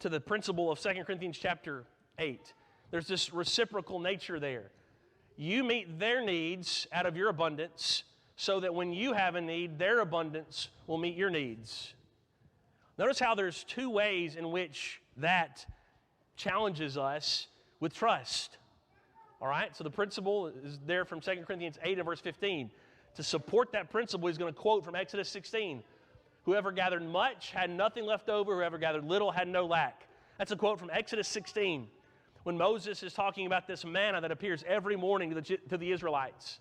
to the principle of 2 Corinthians chapter 8. There's this reciprocal nature there. You meet their needs out of your abundance so that when you have a need, their abundance will meet your needs. Notice how there's two ways in which that challenges us with trust. All right, so the principle is there from 2 Corinthians 8 and verse 15. To support that principle, he's going to quote from Exodus 16. Whoever gathered much had nothing left over. Whoever gathered little had no lack. That's a quote from Exodus 16. When Moses is talking about this manna that appears every morning to the Israelites.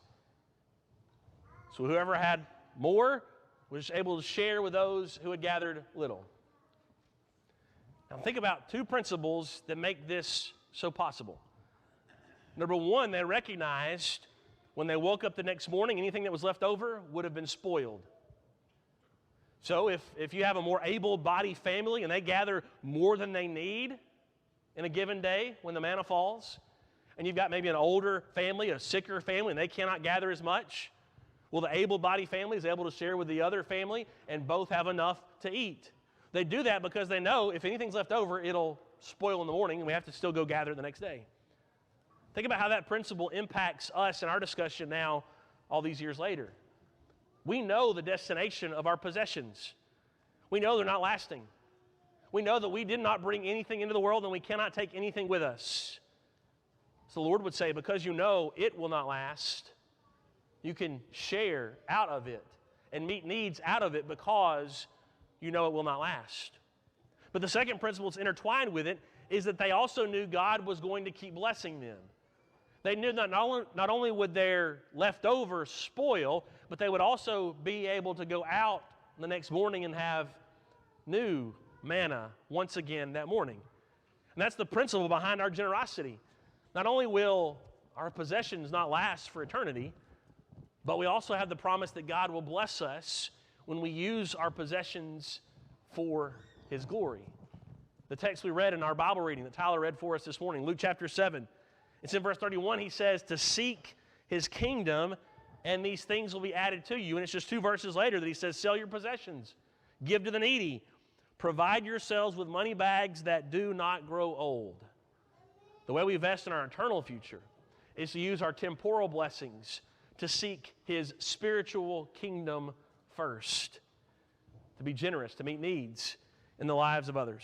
So whoever had more was able to share with those who had gathered little. Now think about two principles that make this so possible. Number one, they recognized when they woke up the next morning, anything that was left over would have been spoiled. So if you have a more able-bodied family and they gather more than they need in a given day when the manna falls, and you've got maybe an older family, a sicker family, and they cannot gather as much, well, the able-bodied family is able to share with the other family and both have enough to eat. They do that because they know if anything's left over, it'll spoil in the morning and we have to still go gather the next day. Think about how that principle impacts us in our discussion now all these years later. We know the destination of our possessions. We know they're not lasting. We know that we did not bring anything into the world and we cannot take anything with us. So the Lord would say, because you know it will not last, you can share out of it and meet needs out of it because you know it will not last. But the second principle that's intertwined with it is that they also knew God was going to keep blessing them. They knew that not only would their leftovers spoil, but they would also be able to go out the next morning and have new manna once again that morning. And that's the principle behind our generosity. Not only will our possessions not last for eternity, but we also have the promise that God will bless us when we use our possessions for His glory. The text we read in our Bible reading that Tyler read for us this morning, Luke chapter 7, it's in verse 31, he says, to seek His kingdom and these things will be added to you. And it's just two verses later that he says, sell your possessions, give to the needy, provide yourselves with money bags that do not grow old. The way we invest in our eternal future is to use our temporal blessings to seek His spiritual kingdom first, to be generous, to meet needs in the lives of others.